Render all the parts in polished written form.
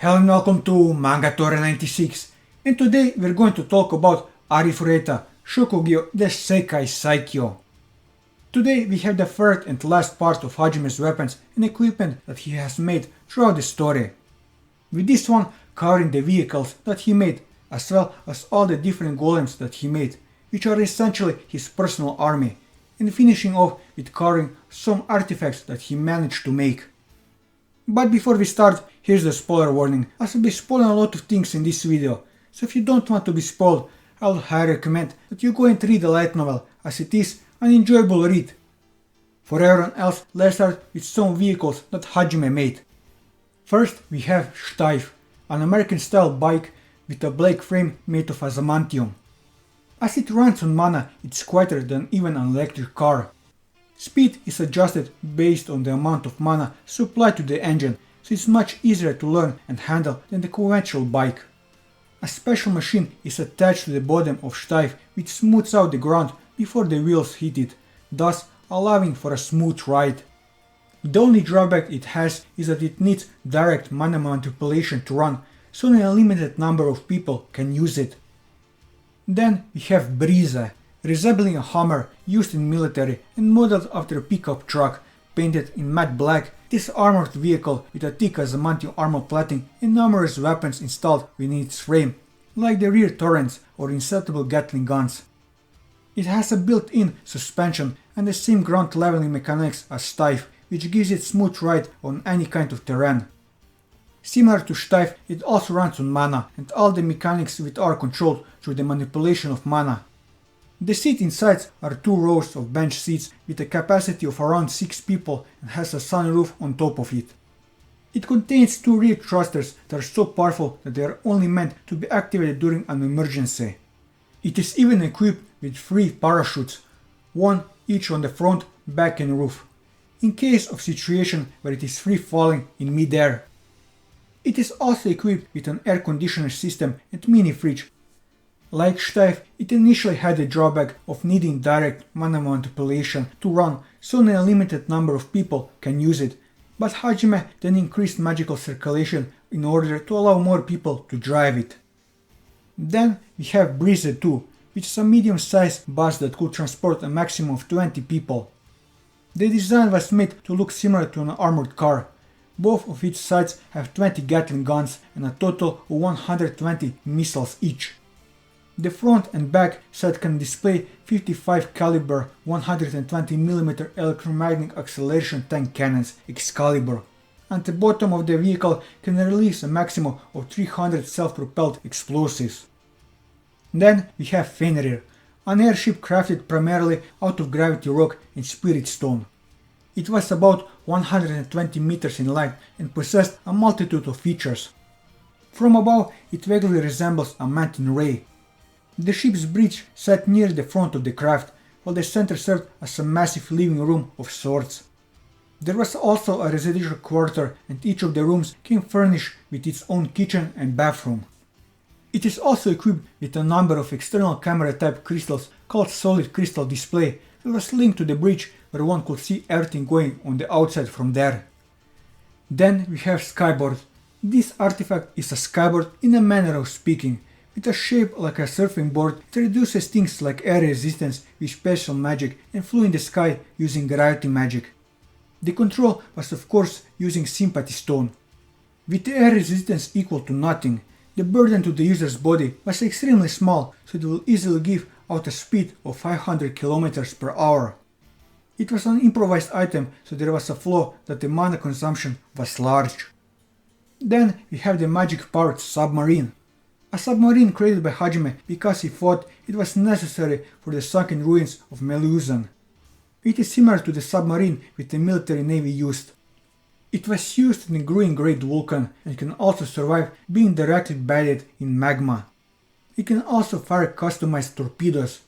Hello and welcome to Mangatore 96, and today we're going to talk about Arifureta, Shokugyou, the Sekai Saikyou. Today we have the third and last part of Hajime's weapons and equipment that he has made throughout the story. With this one covering the vehicles that he made, as well as all the different golems that he made, which are essentially his personal army, and finishing off with covering some artifacts that he managed to make. But before we start, here's the spoiler warning, as I'll be spoiling a lot of things in this video, so if you don't want to be spoiled, I would highly recommend that you go and read the light novel, as it is an enjoyable read. For everyone else, let's start with some vehicles that Hajime made. First we have Steiff, an American style bike with a black frame made of adamantium. As it runs on mana, it's quieter than even an electric car. Speed is adjusted based on the amount of mana supplied to the engine, so it's much easier to learn and handle than the conventional bike. A special machine is attached to the bottom of Steiff which smooths out the ground before the wheels hit it, thus allowing for a smooth ride. The only drawback it has is that it needs direct mana manipulation to run, so only a limited number of people can use it. Then we have Breeze, resembling a hammer used in military and modeled after a pickup truck, painted in matte black. This armored vehicle with a thick adamantium armor plating and numerous weapons installed within its frame, like the rear turrets or insertable Gatling guns. It has a built-in suspension and the same ground leveling mechanics as Steiff, which gives it smooth ride on any kind of terrain. Similar to Steiff, it also runs on mana, and all the mechanics with are controlled through the manipulation of mana. The seat inside are two rows of bench seats with a capacity of around 6 people and has a sunroof on top of it. It contains two rear thrusters that are so powerful that they are only meant to be activated during an emergency. It is even equipped with 3 parachutes, one each on the front, back and roof, in case of situation where it is free falling in mid-air. It is also equipped with an air conditioner system and mini fridge. Like Steiff, it initially had the drawback of needing direct mana manipulation to run, so only a limited number of people can use it, but Hajime then increased magical circulation in order to allow more people to drive it. Then we have Breeze 2, which is a medium-sized bus that could transport a maximum of 20 people. The design was made to look similar to an armored car. Both of its sides have 20 Gatling guns and a total of 120 missiles each. The front and back side can display 55 caliber 120mm electromagnetic acceleration tank cannons Excalibur, and the bottom of the vehicle can release a maximum of 300 self-propelled explosives. Then we have Fenrir, an airship crafted primarily out of gravity rock and spirit stone. It was about 120 meters in length and possessed a multitude of features. From above, it vaguely resembles a mountain ray. The ship's bridge sat near the front of the craft, while the center served as a massive living room of sorts. There was also a residential quarter, and each of the rooms came furnished with its own kitchen and bathroom. It is also equipped with a number of external camera type crystals called solid crystal display that was linked to the bridge where one could see everything going on the outside from there. Then we have Skyboard. This artifact is a skyboard in a manner of speaking. With a shape like a surfing board, it reduces things like air resistance with special magic and flew in the sky using gravity magic. The control was of course using sympathy stone. With the air resistance equal to nothing, the burden to the user's body was extremely small, so it will easily give out a speed of 500 km per hour. It was an improvised item, so there was a flaw that the mana consumption was large. Then we have the magic powered submarine. A submarine created by Hajime because he thought it was necessary for the sunken ruins of Melusion. It is similar to the submarine which the military navy used. It was used in the growing Great Vulcan and can also survive being directly bathed in magma. It can also fire customized torpedoes.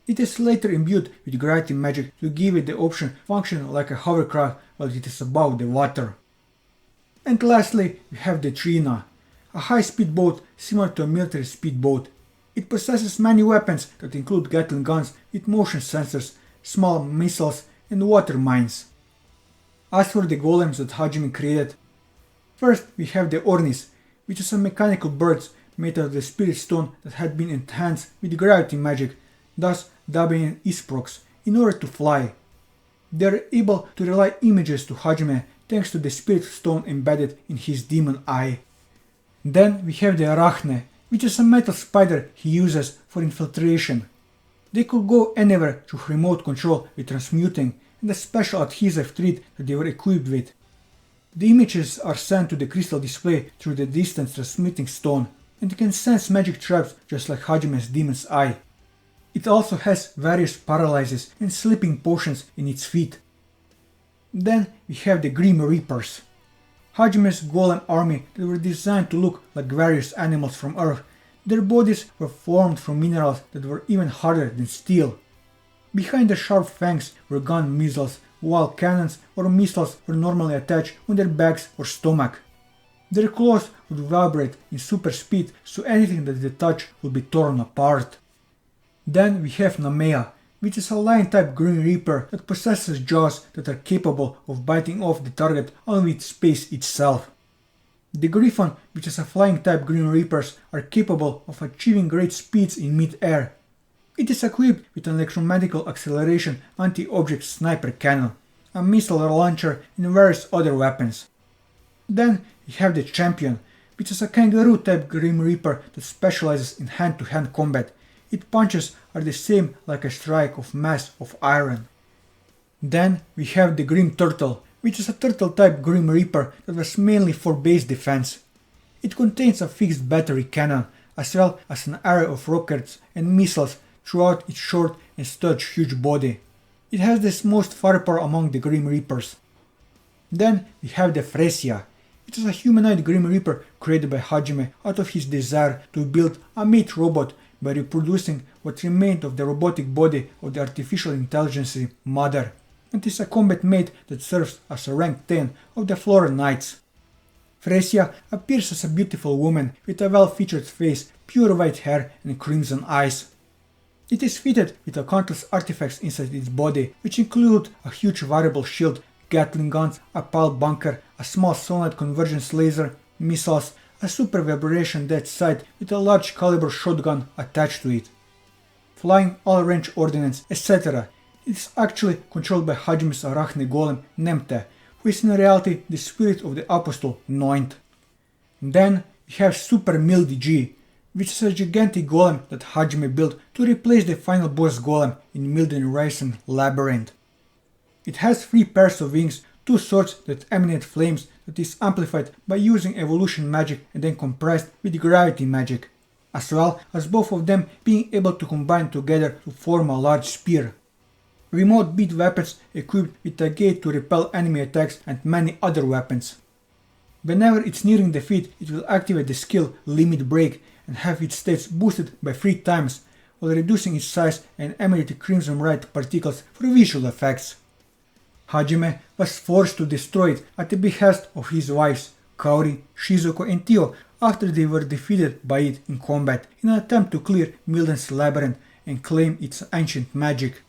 It is later imbued with gravity magic to give it the option function like a hovercraft while it is above the water. And lastly, we have the Trina, a high-speed boat similar to a military speedboat. It possesses many weapons that include Gatling guns with motion sensors, small missiles and water mines. As for the golems that Hajime created, first we have the Ornis, which is a mechanical birds made out of the spirit stone that had been enhanced with gravity magic, thus dubbing in Isprox, in order to fly. They are able to relay images to Hajime thanks to the spirit stone embedded in his demon eye. Then we have the Arachne, which is a metal spider he uses for infiltration. They could go anywhere through remote control with transmuting and a special adhesive thread that they were equipped with. The images are sent to the crystal display through the distance transmitting stone, and it can sense magic traps just like Hajime's demon's eye. It also has various paralyzes and sleeping potions in its feet. Then we have the Grim Reapers, Hajime's golem army that were designed to look like various animals from Earth. Their bodies were formed from minerals that were even harder than steel. Behind the sharp fangs were gun missiles, while cannons or missiles were normally attached on their backs or stomach. Their claws would vibrate in super speed, so anything that they touch would be torn apart. Then we have Namea, which is a lion-type Green Reaper that possesses jaws that are capable of biting off the target along with space itself. The Griffon, which is a flying-type Green Reapers, are capable of achieving great speeds in mid-air. It is equipped with an electromagnetic acceleration anti-object sniper cannon, a missile launcher and various other weapons. Then we have the Champion, which is a kangaroo-type Grim Reaper that specializes in hand-to-hand combat. Its punches are the same like a strike of mass of iron. Then we have the Grim Turtle, which is a turtle-type Grim Reaper that was mainly for base defense. It contains a fixed battery cannon, as well as an array of rockets and missiles throughout its short and stout huge body. It has the most firepower among the Grim Reapers. Then we have the Fresia. It is a humanoid Grim Reaper created by Hajime out of his desire to build a meat robot by reproducing what remained of the robotic body of the artificial intelligence Mother, and is a combat mate that serves as a rank 10 of the Floral Knights. Fresia appears as a beautiful woman with a well-featured face, pure white hair and crimson eyes. It is fitted with countless artifacts inside its body, which include a huge variable shield, Gatling guns, a pile bunker, a small solenoid convergence laser, missiles, a super vibration dead sight with a large caliber shotgun attached to it, flying all-range ordnance, etc. It is actually controlled by Hajime's Arachne golem Nemte, who is in reality the spirit of the Apostle Noint. Then we have Super Mildy G, which is a gigantic golem that Hajime built to replace the final boss golem in Milden Risen Labyrinth. It has 3 pairs of wings, 2 swords that emanate flames that is amplified by using evolution magic and then compressed with gravity magic, as well as both of them being able to combine together to form a large spear. Remote beat weapons equipped with a gate to repel enemy attacks and many other weapons. Whenever it's nearing defeat, it will activate the skill Limit Break and have its stats boosted by 3 times, while reducing its size and emanating crimson light particles for visual effects. Hajime was forced to destroy it at the behest of his wives, Kaori, Shizuko and Tio, after they were defeated by it in combat in an attempt to clear Milden's labyrinth and claim its ancient magic.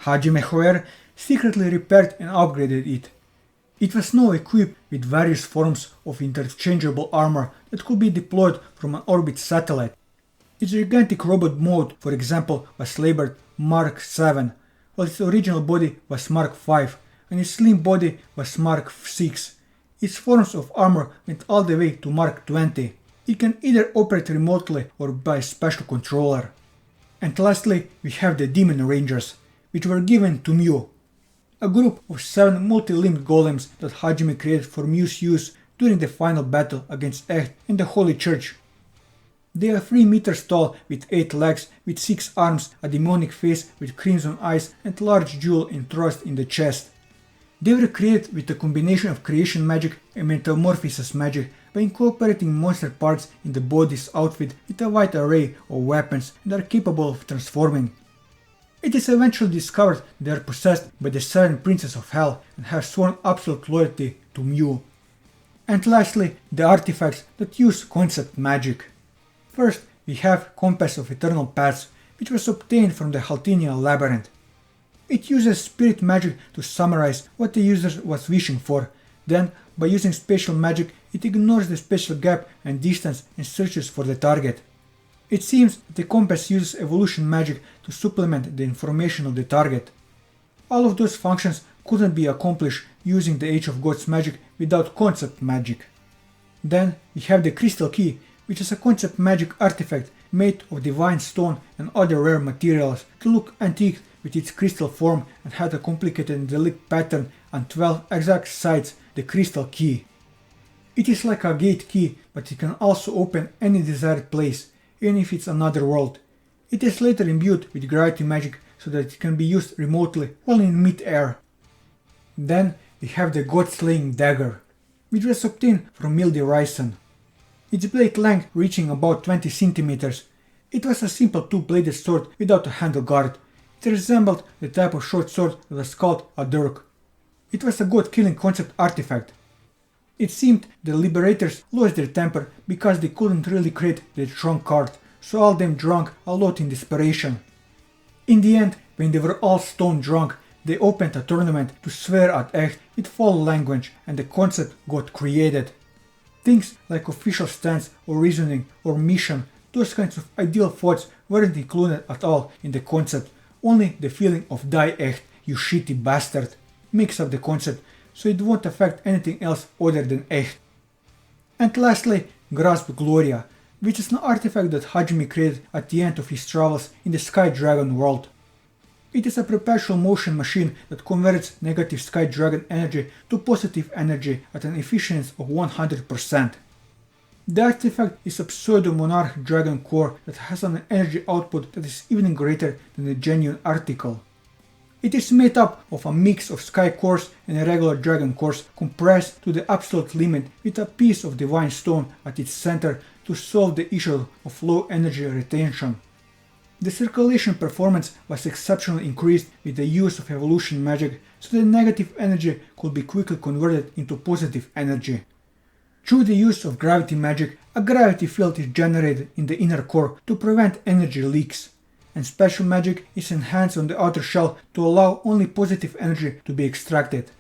Hajime, however, secretly repaired and upgraded it. It was now equipped with various forms of interchangeable armor that could be deployed from an orbit satellite. Its gigantic robot mode, for example, was labeled Mark 7, while its original body was Mark 5 and its slim body was Mark 6. Its forms of armor went all the way to Mark 20. It can either operate remotely or by a special controller. And lastly, we have the Demon Rangers, which were given to Mew, a group of 7 multi-limbed golems that Hajime created for Mew's use during the final battle against Echt and the Holy Church. They are 3 meters tall with 8 legs, with 6 arms, a demonic face with crimson eyes and large jewel entrusted in the chest. They were created with a combination of creation magic and metamorphosis magic by incorporating monster parts in the body's outfit with a wide array of weapons and are capable of transforming. It is eventually discovered they are possessed by the 7 princes of hell and have sworn absolute loyalty to Mew. And lastly, the artifacts that use concept magic. First, we have Compass of Eternal Paths, which was obtained from the Haltinian Labyrinth. It uses spirit magic to summarize what the user was wishing for, then, by using spatial magic, it ignores the spatial gap and distance and searches for the target. It seems that the compass uses evolution magic to supplement the information of the target. All of those functions couldn't be accomplished using the Age of Gods magic without concept magic. Then we have the crystal key, which is a concept magic artifact made of divine stone and other rare materials to look antique with its crystal form and had a complicated and delicate pattern on 12 exact sides, the crystal key. It is like a gate key, but it can also open any desired place, even if it's another world. It is later imbued with gravity magic so that it can be used remotely while in mid-air. Then we have the God-slaying dagger, which was obtained from Mildy Ryson. Its blade length reaching about 20 centimeters. It was a simple two-bladed sword without a handle guard. It resembled the type of short sword that was called a dirk. It was a god-killing concept artifact. It seemed the liberators lost their temper because they couldn't really create the drunk card, so all them drank a lot in desperation. In the end, when they were all stone drunk, they opened a tournament to swear at Echt with foul language and the concept got created. Things like official stance or reasoning or mission, those kinds of ideal thoughts weren't included at all in the concept, only the feeling of die Echt, you shitty bastard, makes up the concept, so it won't affect anything else other than Echt. And lastly, Grasp Gloria, which is an artifact that Hajime created at the end of his travels in the Sky Dragon world. It is a perpetual motion machine that converts negative Sky Dragon energy to positive energy at an efficiency of 100%. The artifact is a pseudo-monarch dragon core that has an energy output that is even greater than the genuine article. It is made up of a mix of sky cores and regular dragon cores compressed to the absolute limit with a piece of divine stone at its center to solve the issue of low energy retention. The circulation performance was exceptionally increased with the use of evolution magic, so the negative energy could be quickly converted into positive energy. Through the use of gravity magic, a gravity field is generated in the inner core to prevent energy leaks, and special magic is enhanced on the outer shell to allow only positive energy to be extracted.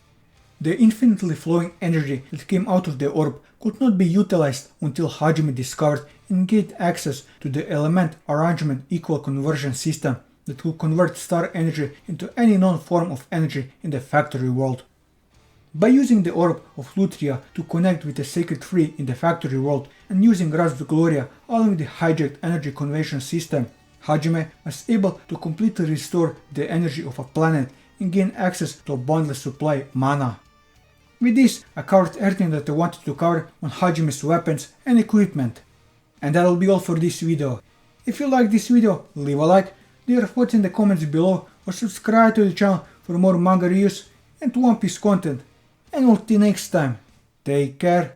The infinitely flowing energy that came out of the orb could not be utilized until Hajime discovered and gained access to the element arrangement equal conversion system that could convert star energy into any known form of energy in the factory world. By using the orb of Lutria to connect with the sacred tree in the factory world and using Grasp Gloria along with the hijacked energy conversion system, Hajime was able to completely restore the energy of a planet and gain access to a boundless supply of mana. With this, I covered everything that I wanted to cover on Hajime's weapons and equipment. And that'll be all for this video. If you like this video, leave a like, leave your thoughts in the comments below, or subscribe to the channel for more manga reviews and One Piece content. And until next time, take care.